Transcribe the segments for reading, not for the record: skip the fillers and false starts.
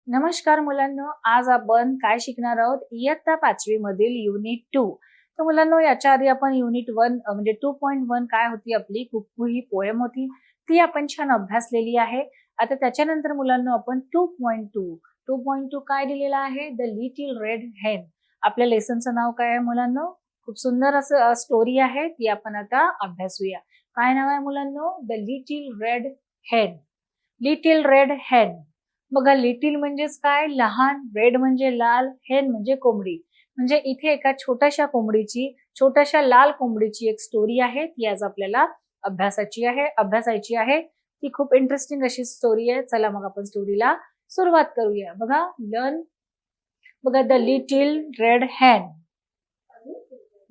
नमस्कार मुलांनो, आज आपण काय शिकणार आहोत? इयत्ता 5वी मधील युनिट 2. तर मुलांनो, याच्या आधी आपण युनिट 1 म्हणजे 2.1 काय होती आपली कुक्कू ही पोएम होती, ती आपण छान अभ्यासलेली आहे. आता त्याच्यानंतर मुलांनो आपण 2.2 काय दिलेला आहे? द लिटिल रेड हेन. आपल्या लेसनचं नाव काय आहे मुलांनो? खूप सुंदर असं स्टोरी आहे, ती आपण आता अभ्यासूया. काय नाव आहे मुलांनो? द लिटिल रेड हेन. लिटिल रेड हेन. बघा, लिटिल म्हणजेच काय? लहान, रेड म्हणजे लाल, हेन म्हणजे कोंबडी. म्हणजे इथे एका छोट्याशा लाल कोंबडीची एक स्टोरी आहे, ती आज आपल्याला अभ्यासायची आहे. ती खूप इंटरेस्टिंग अशी स्टोरी आहे. चला मग आपण स्टोरीला सुरुवात करूया. बघा, बघा, द लिटिल रेड हेन.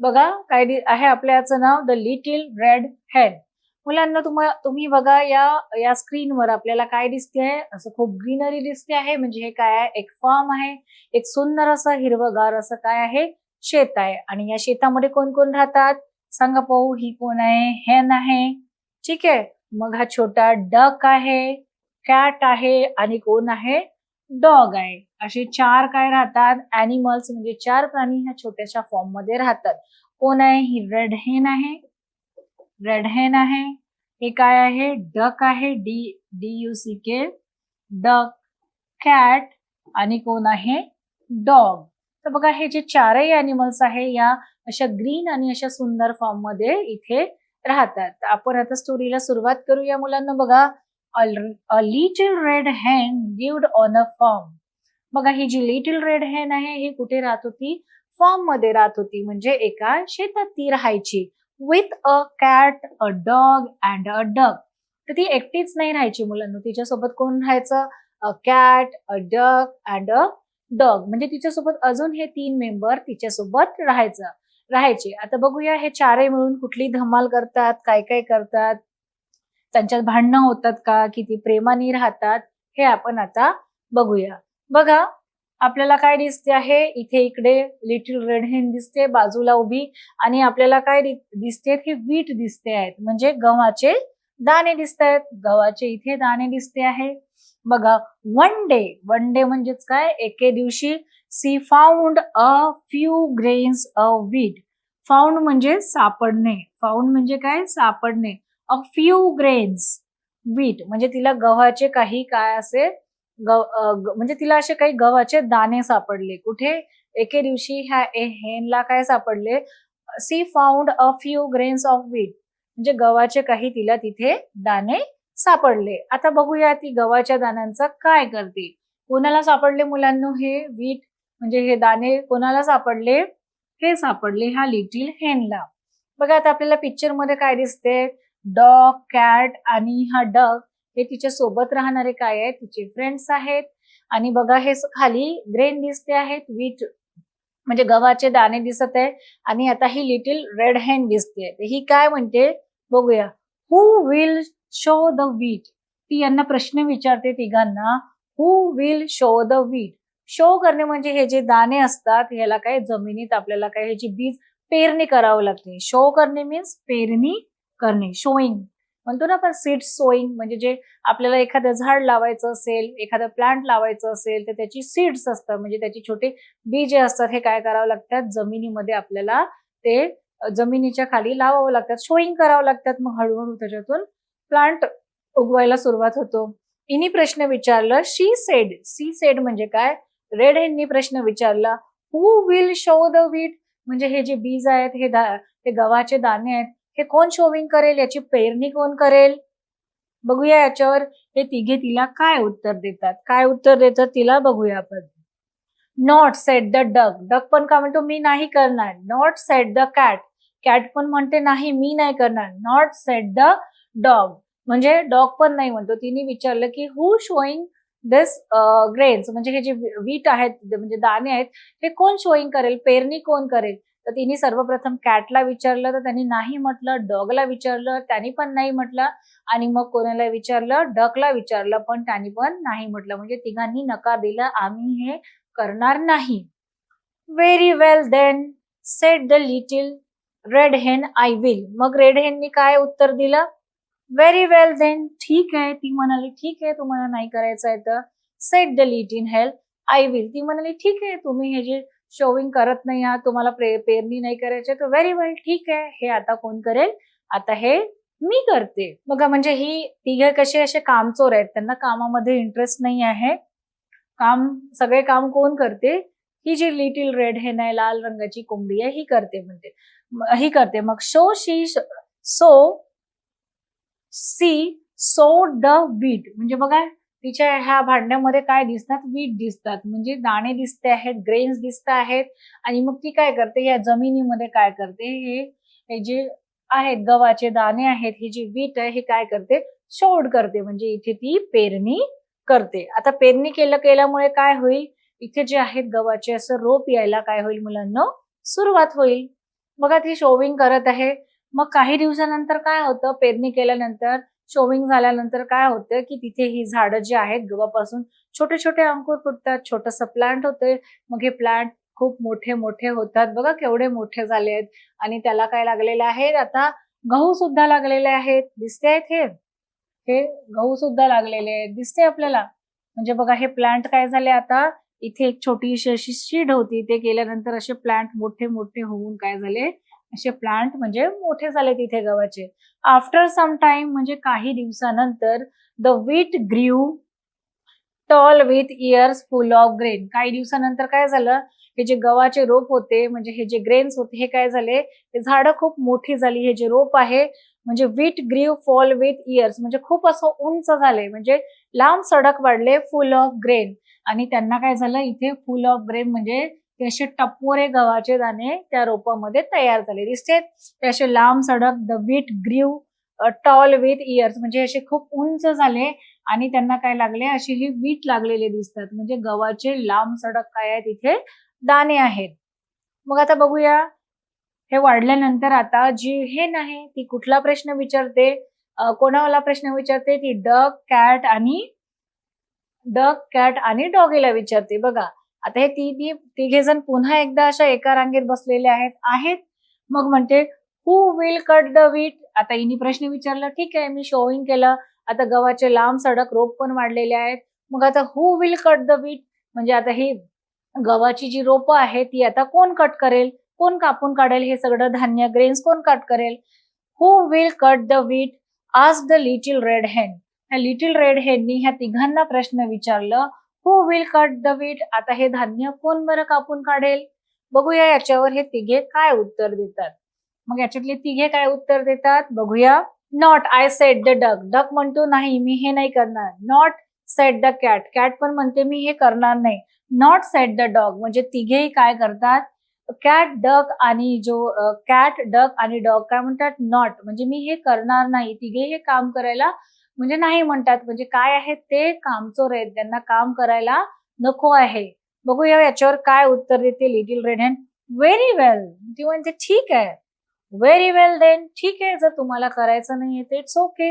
बघा, काय आहे आपल्याचं नाव? द लिटिल रेड हेन. मुलांना तुम्ही बघा, या स्क्रीनवर आपल्याला काय दिसते? असं खूप ग्रीनरी दिसते आहे. म्हणजे हे काय आहे? एक फार्म आहे. एक सुंदर असं हिरवगार असं काय आहे? शेत आहे. आणि या शेतामध्ये कोण कोण राहतात? सांगा पाहू. ही कोण आहे? हेन आहे. ठीक आहे. मग हा छोटा डक आहे, कॅट आहे आणि कोण आहे? डॉग आहे. असे 4 काय राहतात? ॲनिमल्स म्हणजे 4 प्राणी ह्या छोट्याशा फॉर्म मध्ये राहतात. कोण आहे? ही रेड हेन आहे. हे काय आहे? डक आहे. DUCK, डक, कॅट आणि कोण आहे? डॉग. तर बघा, हे जे 4ही ॲनिमल्स आहे या अशा ग्रीन आणि अशा सुंदर फॉर्म मध्ये इथे राहतात. आपण आता स्टोरीला सुरुवात करूया मुलांना. बघा, अ लिटिल रेड हेन लिव्ड ऑन अ फार्म. बघा, ही जी लिटिल रेड हेन आहे ही कुठे राहत होती? फॉर्म मध्ये राहत होती. म्हणजे एका शेतात ती राहायची. With a cat, a dog and a duck. तर ती एकटीच नाही राहायची मुलांना. तिच्यासोबत कोण राहायचं? A cat, a duck and a dog. म्हणजे तिच्यासोबत अजून हे 3 मेंबर तिच्यासोबत राहायचे. आता बघूया, हे 4ही मिळून कुठली धमाल करतात, काय काय करतात, त्यांच्यात भांडणं होतात का, किती प्रेमाने राहतात, हे आपण आता बघूया. बघा, आपल्याला काय दिसते आहे? इकडे लिटिल रेड हेन दिसते बाजूला उभी. आणि आपल्याला काय दिसते? हे वीट दिसते आहेत. म्हणजे गव्हाचे दाणे दिसत आहेत. गव्हाचे इथे दाणे दिसते आहे. बघा, वन डे म्हणजेच काय? एके दिवशी she found a few grains of wheat. Found म्हणजे सापडणे. फाउंड म्हणजे काय? सापडणे. अ फ्यू ग्रेन्स व्हीट म्हणजे तिला गव्हाचे काही काय असे म्हणजे तिला असे काही गव्हाचे दाणे सापडले. कुठे? एके दिवशी ह्या हेनला काय सापडले? She found a few grains of wheat म्हणजे गव्हाचे काही तिला तिथे दाणे सापडले. आता बघूया ती गव्हाच्या दाण्यांचा काय करते. कोणाला सापडले मुलांनो हे व्हीट म्हणजे हे दाणे कोणाला सापडले? हे सापडले ह्या लिटिल हेनला. बघा, आता आपल्याला पिक्चर मध्ये काय दिसते? डॉग, कॅट आणि हा डक हे तिच्या सोबत राहणारे काय आहेत? तिचे फ्रेंड्स आहेत. आणि बघा, हे खाली ग्रेन दिसते आहेत, व्हीट म्हणजे गव्हाचे दाणे दिसत आहे. आणि आता ही लिटिल रेड हेन दिसते. ही काय म्हणते बघूया. Who will show the wheat. ती यांना प्रश्न विचारते तिघांना. Who will show the wheat. Show करणे म्हणजे हे जे दाणे असतात ह्याला काय जमिनीत आपल्याला काय ह्याची बीज पेरणी करावं लागते. शो करणे मीन्स पेरणी करणे. शोईंग म्हणतो ना आपण, सीड सोईंग म्हणजे जे आपल्याला एखादं झाड लावायचं असेल, एखादं प्लांट लावायचं असेल तर त्याची सीड्स असतात. म्हणजे त्याची छोटे बी जे असतात हे काय करावं लागतात? जमिनीमध्ये आपल्याला ते जमिनीच्या खाली लावावं लागतात. शोईंग करावं लागतात. मग हळूहळू त्याच्यातून प्लांट उगवायला सुरुवात होतो. इनी प्रश्न विचारलं. सी सेड म्हणजे काय? रेड हेननी प्रश्न विचारला. हु विल शो द व्हीट म्हणजे हे जे बीज आहेत हे गव्हाचे दाणे आहेत हे कोण शोविंग करेल? याची पेरणी कोण करेल? बघूया याच्यावर हे तिघे तिला काय उत्तर देतात तिला बघूया आपण. Not sed the duck. Duck पण का म्हणतो? मी नाही करणार. Not sed the cat. Cat पण म्हणते नाही, मी नाही करणार. नॉट सेड द डॉग म्हणजे डॉग पण नाही म्हणतो. तिने विचारलं की हु शोईंग दिस ग्रेन्स म्हणजे हे जे व्हीट आहेत म्हणजे दाणे आहेत हे कोण शोईंग करेल? पेरणी कोण करेल? तर तिने सर्वप्रथम कॅटला विचारलं तर त्यांनी नाही म्हटलं. डॉगला विचारलं, त्यांनी पण नाही म्हटलं. आणि मग कोणाला विचारलं? डकला विचारलं, पण त्यांनी पण नाही म्हटलं. म्हणजे तिघांनी नकार दिला, आम्ही हे करणार नाही. Very well then said the little red hen, I will. मग रेड हेननी काय उत्तर दिलं? Very well then. ठीक आहे. ती म्हणाली ठीक आहे, तुम्हाला नाही करायचं आहे तर. सेड द लिटिल हेन आय विल. ती म्हणाली ठीक आहे, तुम्ही हे जे शोविंग करत नाही आहात, तुम्हाला पेरणी नाही करायची तर व्हेरी वेल, ठीक आहे, हे आता कोण करेल, आता हे मी करते. बघा म्हणजे ही तिघे कसे असे कामचोर आहेत, त्यांना कामामध्ये इंटरेस्ट नाही आहे. सगळे काम कोण करते, ही जी लिटिल रेड हेन आहे, लाल रंगाची कोंबडी आहे, ही करते म्हणते, ही करते. मग सो सी सोड द वीट. म्हणजे बघा तिच्या ह्या भांड्यामध्ये काय दिसतात, वीट दिसतात, म्हणजे दाणे दिसते आहेत, ग्रेन्स दिसत आहेत. आणि मग ती काय करते, या जमिनीमध्ये काय करते, हे जे आहेत गव्हाचे दाणे आहेत, ही जी वीट आहे, हे काय करते, शोड करते, म्हणजे इथे ती पेरणी करते. आता पेरणी केल्यामुळे काय होईल, इथे जे आहेत गव्हाचे असं रोप यायला काय होईल मुलांना, सुरुवात होईल. बघा ती शोविंग करत आहे. मग काही दिवसानंतर काय होतं, पेरणी केल्यानंतर शोविंग झाल्यानंतर काय होतं की तिथे ही झाडं जी आहेत गव्हापासून छोटे छोटे अंकुर फुटतात, छोटस प्लांट होते. मग हे प्लांट खूप मोठे मोठे होतात. बघा केवढे मोठे झाले आहेत. आणि त्याला काय लागलेले आहेत, आता गहू सुद्धा लागलेले आहेत. दिसते आहेत हे गहू सुद्धा लागलेले आहेत, दिसते आपल्याला. म्हणजे बघा हे प्लांट काय झाले, आता इथे एक छोटीशी अशी शीड होती, ते केल्यानंतर असे प्लांट मोठे मोठे होऊन काय झाले, असे प्लांट म्हणजे मोठे झाले तिथे गव्हाचे. आफ्टर सम टाइम म्हणजे काही दिवसानंतर the wheat grew tall with ears full of grain. काही दिवसानंतर काय झालं, हे जे गव्हाचे रोप होते, म्हणजे हे जे ग्रेन्स होते, हे काय झाले, हे झाडं खूप मोठी झाली. हे जे रोप आहे म्हणजे वीट ग्रीव फॉल विथ इयर्स, म्हणजे खूप असं उंच झाले, म्हणजे लांब सडक वाढले, फुल ऑफ ग्रेन. आणि त्यांना काय झालं, इथे फुल ऑफ ग्रेन म्हणजे ते असे टपोरे गव्हाचे दाणे त्या रोपामध्ये तयार झाले. दिसते ते असे लांब सडक. The wheat grew tall with years म्हणजे असे खूप उंच झाले आणि त्यांना काय लागले, अशी ही वीट लागलेले दिसतात, म्हणजे गव्हाचे लांब सडक काय आहेत, इथे दाणे आहेत. मग आता बघूया हे वाढल्यानंतर आता जी हे नाही ती कुठला प्रश्न विचारते, कोणाला प्रश्न विचारते, ती डक कॅट आणि डॉगीला विचारते. बघा आता हे तिघे जण पुन्हा एकदा अशा एका रांगेत बसलेले आहेत. मग म्हणते हु विल कट द वीट. आता हिने प्रश्न विचारला, ठीक आहे, मी शोविंग केलं, आता गव्हाचे लांब सडक रोप पण वाढलेले आहेत. मग आता हु विल कट द वीट म्हणजे आता ही गव्हाची जी रोपं आहे ती आता कोण कट करेल, कोण कापून काढेल, हे सगळं धान्य ग्रेन्स कोण कट करेल. Who will cut the wheat ask the little red hen. ह्या लिटिल रेड हेननी ह्या तिघांना प्रश्न विचारलं, who will cut the wheat. आता हे धान्य कोण बरं कापून काढेल. बघूया याच्यावर हे तिघे काय उत्तर देतात. मग याच्यातले तिघे काय उत्तर देतात बघूया. Not I said the duck. Duck म्हणतो नाही मी हे नाही करणार. Not sed the cat. Cat पण म्हणते मी हे करणार नाही. नॉट सेड द डॉग म्हणजे तिघेही काय करतात, कॅट डक आणि कॅट डक आणि डॉग काय म्हणतात, नॉट म्हणजे मी हे करणार नाही. तिघे हे काम करायला म्हणजे नाही म्हणतात, म्हणजे काय आहेत ते कामचोर आहेत, त्यांना काम करायला नको आहे. बघूया याच्यावर काय उत्तर देते लिटिल रेड हेन. व्हेरी वेल. ती म्हणते ठीक आहे. व्हेरी वेल देन, ठीक आहे, जर तुम्हाला करायचं नाहीये ते it's okay.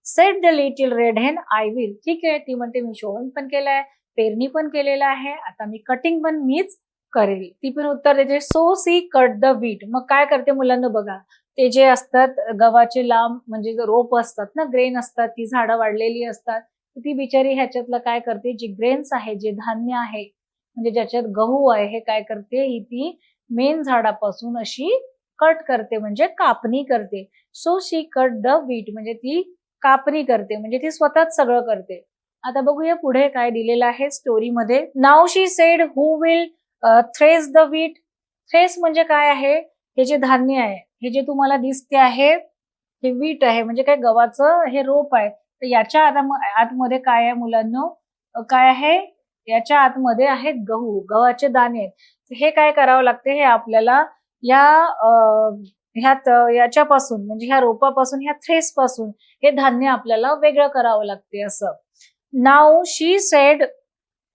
Sed the little red hen I will. ठीक आहे, ती म्हणते मी शोविंग पण केलंय, पेरणी पण केलेलं आहे, आता मी कटिंग पण मीच करेल. ती पण उत्तर देते सो सी कट द वीट. मग काय करते मुलांना बघा, ते जे असतात गव्हाचे लांब म्हणजे रोप असतात ना, ग्रेन असतात, ती झाडं वाढलेली असतात, ती बिचारी ह्याच्यातलं काय करते, जे ग्रेन्स आहे, जे धान्य आहे म्हणजे ज्याच्यात गहू आहे, हे काय करते, ही ती मेन झाडापासून अशी कट करते म्हणजे कापणी करते. So she cut the wheat म्हणजे ती कापणी करते, म्हणजे ती स्वतःच सगळं करते. आता बघूया पुढे काय दिलेलं आहे स्टोरी मध्ये. Now she said who will thresh the wheat. Thresh म्हणजे काय आहे, हे जे धान्य आहे, हे जे तुम्हाला दिसते आहे, हे वीट आहे म्हणजे काय गव्हाचं हे रोप आहे. तर याच्या आतमध्ये काय आहे मुलांनो, काय आहे, याच्या आतमध्ये आहेत गव्हाचे दाणे. हे काय करावं लागते, हे आपल्याला या याच्यापासून म्हणजे ह्या रोपापासून, ह्या थ्रेस पासून हे धान्य आपल्याला वेगळं करावं लागते असं. Now she said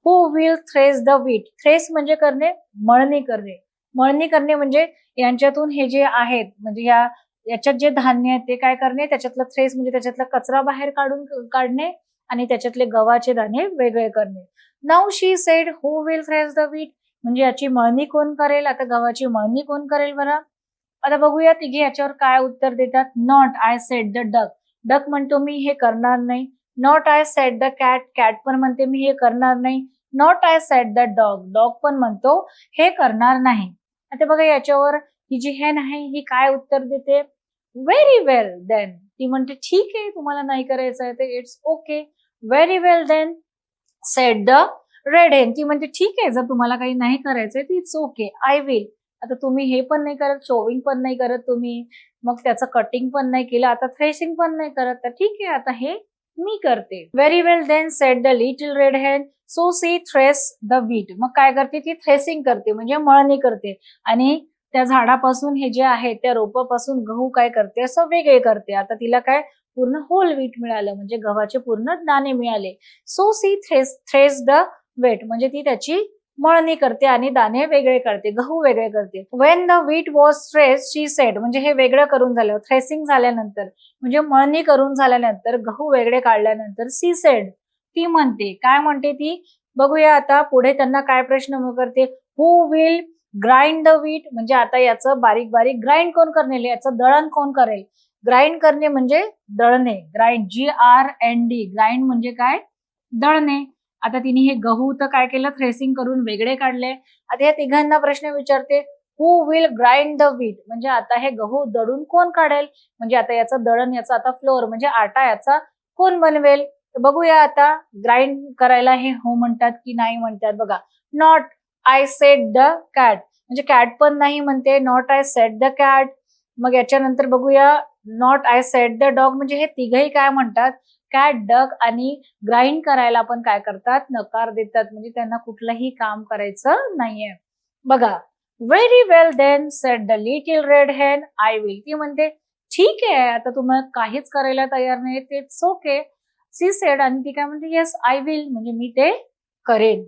who will thresh the wheat. Thresh म्हणजे करणे, मळणी करणे. मळणी करणे म्हणजे यांच्यातून हे जे आहेत म्हणजे याच्यात जे धान्य आहे ते काय करणे, त्याच्यातलं थ्रेस म्हणजे त्याच्यातला कचरा बाहेर काढणे आणि त्याच्यातले गव्हाचे दाणे वेगळे करणे. Now she said who will thresh the wheat म्हणजे याची मळणी कोण करेल, आता गव्हाची मळणी कोण करेल बरं. आता बघूया तिघे याच्यावर काय उत्तर देतात. Not I said the duck. Duck म्हणतो मी हे करणार नाही. Not I said the cat, cat पण म्हणते मी हे करणार नाही. Not I said the dog, dog पण म्हणतो हे करणार नाही. आता बघा याच्यावर ही जी हेन आहे ही काय उत्तर देते? Very well then. ती म्हणते ठीक आहे, तुम्हाला नाही करायचं आहे ते it's okay. Very well then said the red hen. ती म्हणते ठीक आहे, जर तुम्हाला काही नाही करायचंय तर इट्स ओके, आय विल. आता तुम्ही हे पण नाही करत, शोविंग पण नाही करत तुम्ही, मग त्याचं कटिंग पण नाही केलं, आता थ्रेसिंग पण नाही करत, तर ठीक आहे आता हे मी करते. Very well then said the little red hen, so she thresh the wheat. मग काय करते ती? थ्रेसिंग करते, म्हणजे मळणी करते. आणि त्या झाडापासून हे जे आहे त्या रोपापासून गहू काय करते? असं वेगळे करते. आता तिला काय पूर्ण होल व्हीट मिळालं, म्हणजे गव्हाचे पूर्ण दाणे मिळाले. So she thresh the weight, म्हणजे ती त्याची मळणी करते आणि दाणे वेगळे करते, गहू वेगळे करते. When the wheat was thresh she said, म्हणजे हे वेगळं करून झालं, थ्रेसिंग झाल्यानंतर म्हणजे मळणी करून झाल्यानंतर गहू वेगळे काढल्यानंतर सी सेड, ती म्हणते. काय म्हणते ती? बघूया आता पुढे त्यांना काय प्रश्न करते. हु विल ग्राइंड द व्हीट, म्हणजे आता याचं बारीक बारीक ग्राइंड कोण करेल, याचं दळण कोण करेल? ग्राइंड करणे म्हणजे दळणे, ग्राइंड GRND, ग्राइंड म्हणजे काय? दळणे. आता तिने हे गहू तर काय केलं? थ्रेसिंग करून वेगळे काढले. आता या तिघांना प्रश्न विचारते, हु विल ग्राइंड द व्हीट, म्हणजे आता हे गहू दळून कोण काढेल? म्हणजे आता याचं दळण, याचा आता फ्लोअर म्हणजे आटा याचा कोण बनवेल? तर बघूया आता ग्राइंड करायला हे हो म्हणतात की नाही म्हणतात. बघा, not I said the cat, म्हणजे कॅट पण नाही म्हणते, not I said the cat. मग याच्यानंतर बघूया, not I said the dog, म्हणजे हे तिघही काय म्हणतात? कॅट, डग आणि ग्राइंड करायला पण काय करतात? नकार देतात, म्हणजे त्यांना कुठलंही काम करायचं नाहीये. बघा, very well then said the little red hen, I will. ती म्हणते ठीक आहे, आता तुम्हाला काहीच करायला तयार नाही, तेच ओके. सी सेड, आणि ती काय म्हणते? येस आय विल, म्हणजे मी ते करेन.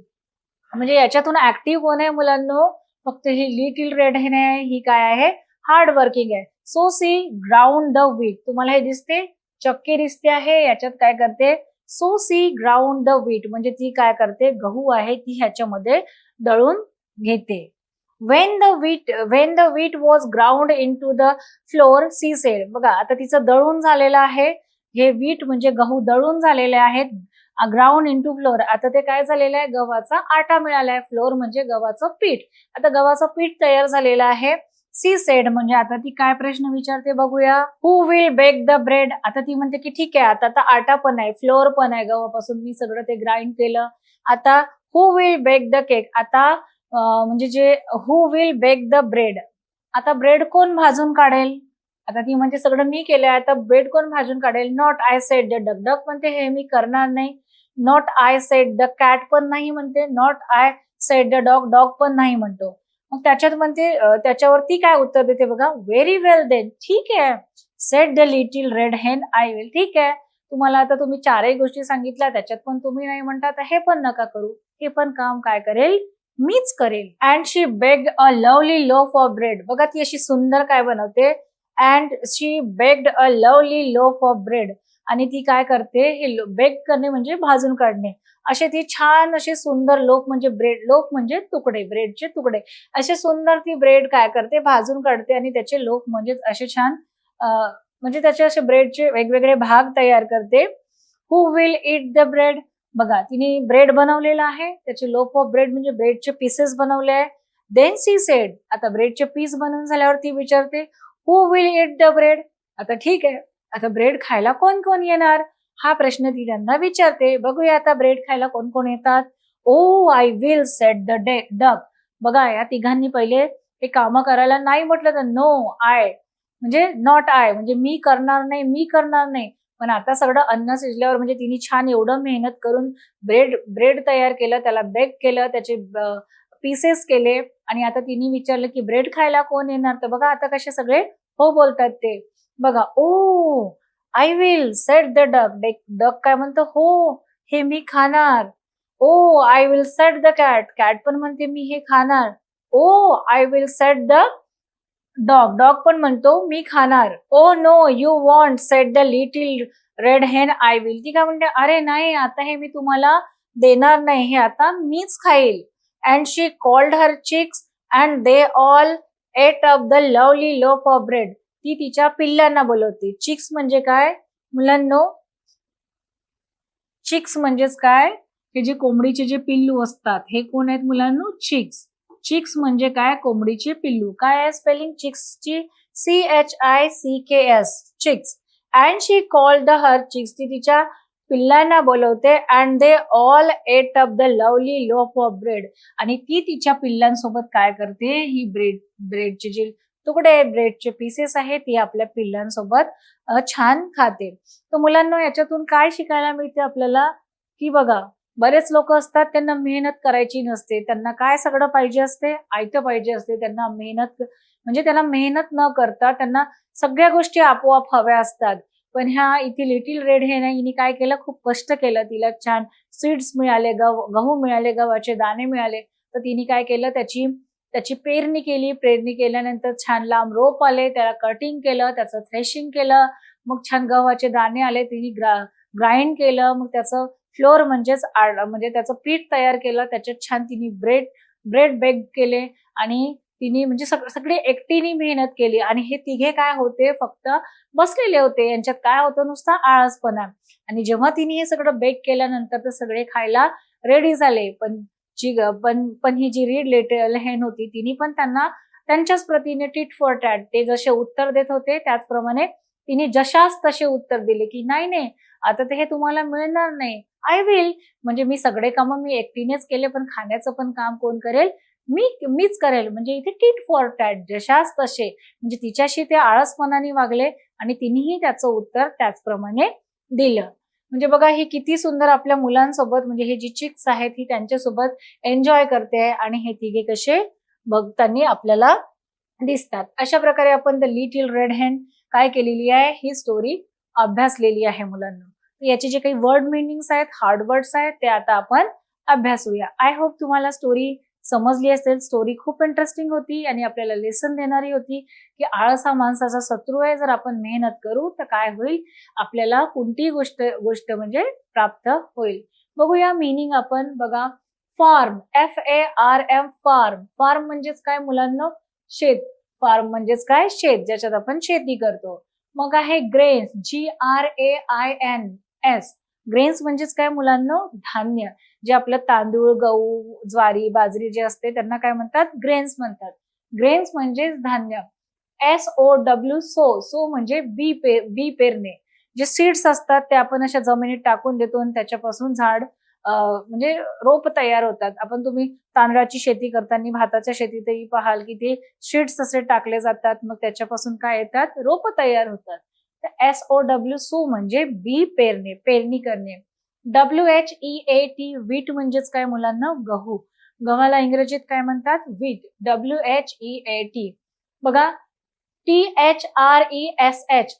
म्हणजे याच्यातून ऍक्टिव्ह कोण आहे मुलांनो? फक्त ही लिटिल रेड हेन आहे, ही काय आहे? हार्ड वर्किंग आहे. So she ground the wheat, तुम्हाला हे दिसते? चक्की दिसते आहे, याच्यात काय करते? So she ground the wheat, म्हणजे ती काय करते? गहू आहे ती ह्याच्यामध्ये दळून घेते. When the wheat was ground into the flour she said. बघा आता तिचं दळून झालेलं आहे, हे व्हीट म्हणजे गहू दळून झालेले आहेत, ग्राउंड इन टू फ्लोर. आता ते काय झालेलं आहे? गव्हाचा आटा मिळाला आहे. फ्लोर म्हणजे गव्हाचं पीठ. आता गव्हाचं पीठ तयार झालेलं आहे. सी सेड, म्हणजे आता ती काय प्रश्न विचारते बघूया. Who will bake the bread, आता ती म्हणते की ठीक आहे, आता आटा पण आहे, फ्लोअर पण आहे, गव्हापासून मी सगळं ते ग्राइंड केलं. आता हु विल बेक द केक, आता म्हणजे जे हु विल बेक द ब्रेड, आता ब्रेड कोण भाजून काढेल? आता ती म्हणते सगळं मी केलंय, आता ब्रेड कोण भाजून काढेल? Not I said the duck, duck म्हणते हे मी करणार नाही. Not I said the cat पण नाही म्हणते. Not I said the dog, dog पण नाही म्हणतो. मग त्याच्यात म्हणते त्याच्यावरती काय उत्तर देते बघा. व्हेरी वेल देन, ठीक आहे. Sed the little red hen, I will. ठीक आहे, तुम्हाला आता तुम्ही चारही गोष्टी सांगितल्या, त्याच्यात पण तुम्ही नाही म्हणता, तर हे पण नका करू, हे पण काम काय करेल? मीच करेल. And she baked a lovely loaf of bread, बघा ती अशी सुंदर काय बनवते? And she baked a lovely loaf of bread, आणि ती काय करते? हे बेक करणे म्हणजे भाजून काढणे. असे ती छान असे सुंदर लोफ म्हणजे ब्रेड, लोफ म्हणजे तुकडे, ब्रेडचे तुकडे, असे सुंदर ती ब्रेड काय करते? भाजून काढते आणि त्याचे लोफ म्हणजे असे छान म्हणजे त्याचे असे ब्रेडचे वेगवेगळे भाग तयार करते. हु विल इट द ब्रेड, बघा तिने ब्रेड बनवलेला आहे, त्याचे लोफ ऑफ ब्रेड म्हणजे ब्रेडचे पीसेस बनवले आहे. देन सी सेड, आता ब्रेडचे पीस बनवून झाल्यावर ती विचारते हु विल इट द ब्रेड. आता ठीक आहे, आता ब्रेड खायला कोण कोण येणार? हा प्रश्न ती त्यांना विचारते. बघूया आता ब्रेड खायला कोण कोण येतात. Oh I will said the duck, बघा या तिघांनी पहिले हे काम करायला नाही म्हटलं, तर नो आय म्हणजे नॉट आय, म्हणजे मी करणार नाही, मी करणार नाही. पण आता सगळं अन्न शिजल्यावर म्हणजे तिने छान एवढं मेहनत करून ब्रेड तयार केलं, त्याला बेक केलं, त्याचे पीसेस केले, आणि आता तिने विचारलं की ब्रेड खायला कोण येणार? तर बघा आता कसे सगळे हो बोलतात ते. बघा, oh I will said the duck, duck काय म्हणतो? हो, हे मी खाणार. Oh I will said the cat, cat पण म्हणते मी हे खाणार. Oh I will said the dog, dog पण म्हणतो मी खाणार. Oh no you won't said the little red hen, I will. ती काय म्हणते? अरे नाही, आता हे मी तुम्हाला देणार नाही, हे आता मीच खाईल. And she called her chicks and they all ate up the lovely loaf of bread. ती तिच्या पिल्लांना बोलवते. चिक्स म्हणजे काय मुलांनो? चिक्स म्हणजेच काय, हे जे कोंबडीचे जे पिल्लू असतात हे कोण आहेत मुलांनो, चिक्स. चिक्स म्हणजे काय, कोंबडीचे पिल्लू. काय आहे स्पेलिंग चिक्सची, CHICKS, chicks. And she called her chicks, ती तिच्या पिल्लांना बोलवते. And they all ate up the lovely loaf of bread, आणि ती तिच्या पिल्लांसोबत काय करते, ही ब्रेडचे जे तुकडे आहेत, ब्रेडचे पीसेस आहेत, ती आपल्या पिल्लांसोबत छान खाते. तर मुलांना याच्यातून काय शिकायला मिळते आपल्याला, की बघा बरेच लोक असतात त्यांना मेहनत करायची नसते, त्यांना काय सगळं पाहिजे असते, आयतं पाहिजे असते. त्यांना मेहनत म्हणजे त्याला मेहनत न करता त्यांना सगळ्या गोष्टी आपोआप हव्या असतात. पण ह्या इथे लिटिल रेड हिने काय केलं, खूप कष्ट केलं. तिला छान सीड्स मिळाले, गहू मिळाले, गव्हाचे दाणे मिळाले. तर तिने काय केलं, त्याची त्याची पेरणी केली. पेरणी केल्यानंतर छान लांब रोप आले, त्याला कटिंग केलं, त्याचं थ्रेशिंग केलं. मग छान गव्हाचे दाणे आले, तिने ग्राइंड केलं. मग त्याचं फ्लोअर म्हणजेच म्हणजे त्याचं पीठ तयार केलं. त्याच्यात छान तिने ब्रेड बेक केले. आणि तिने म्हणजे सगळे एकटीने मेहनत केली. आणि हे तिघे काय होते, फक्त बसलेले होते. यांच्यात काय होतं, नुसता आळसपणा. आणि जेव्हा तिने हे सगळं बेक केल्यानंतर तर सगळे खायला रेडी झाले. पण ही जी रीड लिटिल हेन होती, तिने पण त्यांना त्यांच्याच प्रतीने टिट फॉर टॅट, ते जसे उत्तर देत होते त्याचप्रमाणे तिने जशास तसे उत्तर दिले, की नाही नाही आता ते हे तुम्हाला मिळणार नाही, आय विल, म्हणजे मी सगळे कामं मी एकटीनेच केले, पण खाण्याचं पण काम कोण करेल, मीच करेल. म्हणजे इथे टिट फॉर टॅट, जशास तसे, म्हणजे तिच्याशी ते आळसपणाने वागले आणि तिनेही त्याचं उत्तर त्याचप्रमाणे दिलं. म्हणजे बघा ही किती सुंदर आपल्या मुलांसोबत, म्हणजे हे जी चिक्स आहेत ही त्यांच्यासोबत एन्जॉय करते. आणि हे तिघे कसे बघताना आपल्याला दिसतात. अशा प्रकारे आपण द लिटिल रेड हेन काय केलेली आहे, ही स्टोरी अभ्यासलेली आहे मुलांना. याचे जे काही वर्ड मिनिंग्स आहेत, हार्ड वर्ड्स आहेत, ते आता आपण अभ्यासूया. आय होप तुम्हाला स्टोरी समजली असेल. स्टोरी खूप इंटरेस्टिंग होती आणि आपल्याला लेसन देणारी होती, की आळस हा माणसाचा शत्रू आहे. जर आपण मेहनत करू तर काय होईल, आपल्याला कोणतीही गोष्ट म्हणजे प्राप्त होईल. बघूया मीनिंग आपण. बघा, फार्म, FARM, फार्म. फार्म म्हणजेच काय मुलांना, शेत. फार्म म्हणजेच काय, शेत, ज्याच्यात आपण शेती करतो. मग आहे ग्रेन्स, GRAINS. ग्रेन्स म्हणजेच काय मुलांना, धान्य. जे आपलं तांदूळ, गहू, ज्वारी, बाजरी जे असते त्यांना काय म्हणतात, ग्रेन्स म्हणतात. ग्रेन्स म्हणजेच धान्य. SOW, सो म्हणजे बी पेरणे. जे सीड्स असतात ते आपण अशा जमिनीत टाकून देतो आणि त्याच्यापासून झाड म्हणजे रोप तयार होतात. तुम्ही तांदळाची शेती करताना, भाताच्या शेतीतही पाहाल की ते सीड्स असे टाकले जातात. मग त्याच्यापासून काय येतात, रोप तयार होतात. तर SOW, सो म्हणजे बी पेरणे, पेरणी करणे. WHEAT, वीट म्हणजेच काय मुलांना, गहू. गव्हाला इंग्रजीत काय म्हणतात, वीट. WHEAT. बघा, THRESH,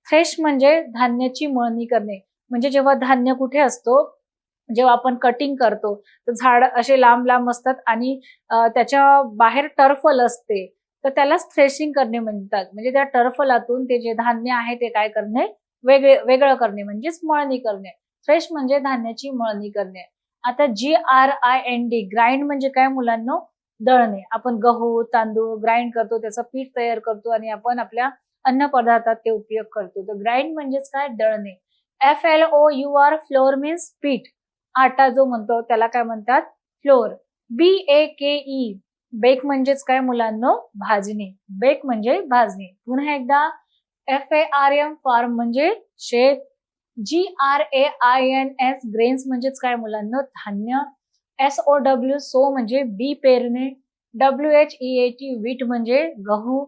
थ्रेश म्हणजे धान्याची मळणी करणे. म्हणजे जेव्हा धान्य कुठे असतो, जेव्हा आपण कटिंग करतो तर झाड असे लांब लांब असतात आणि त्याच्या बाहेर टर्फल असते, तर त्यालाच थ्रेशिंग करणे म्हणतात. म्हणजे त्या टर्फलातून ते जे धान्य आहे ते काय करणे, वेगळं करणे म्हणजेच मळणी करणे. थ्रेश म्हणजे धान्याची मळणी करणे. आता GRIND, ग्राइंड म्हणजे काय मुलांना, दळणे. आपण गहू, तांदूळ ग्राइंड करतो, त्याचं पीठ तयार करतो आणि आपण आपल्या अन्न पदार्थात ते उपयोग करतो. तर ग्राइंड म्हणजेच काय, दळणे. FLOUR, फ्लोअर मीन्स पीठ. आटा जो म्हणतो त्याला काय म्हणतात, फ्लोअर. BAKE, बेक म्हणजेच काय मुलांना, भाजणे. बेक म्हणजे भाजणे. पुन्हा एकदा, FARM, फार्म म्हणजे शेत. GRAINS, ग्रेन्स म्हणजेच काय मुलांना, धान्य. SOW, सो म्हणजे बी पेरणे. WHEAT, वीट म्हणजे गहू.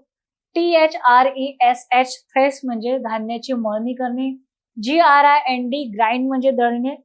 THRESH, थ्रेश म्हणजे धान्याची मळणी करणे. GRIND, ग्राइंड म्हणजे दळणे.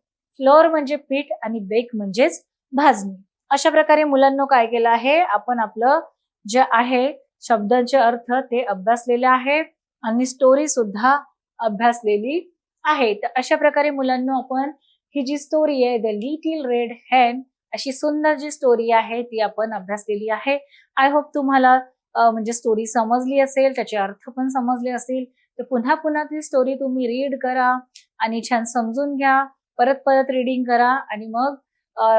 फ्लोअर म्हणजे पीठ आणि बेक म्हणजेच भाजणी. अशा प्रकारे मुलांना काय केलं आहे, आपण आपलं जे आहे शब्दांचे अर्थ ते अभ्यासलेले आहे आणि स्टोरी सुद्धा अभ्यासलेली आहे. तर अशा प्रकारे मुलांना आपण ही जी स्टोरी आहे, द लिटिल रेड हेन, अशी सुंदर जी स्टोरी आहे ती आपण अभ्यासलेली आहे. आय होप तुम्हाला म्हणजे स्टोरी समजली असेल, त्याचे अर्थ पण समजले असतील. तर पुन्हा पुन्हा ती स्टोरी तुम्ही रीड करा आणि छान समजून घ्या. परत परत रीडिंग करा आणि मग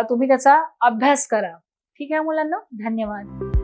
तुम्ही त्याचा अभ्यास करा. ठीक आहे मुलांना, धन्यवाद.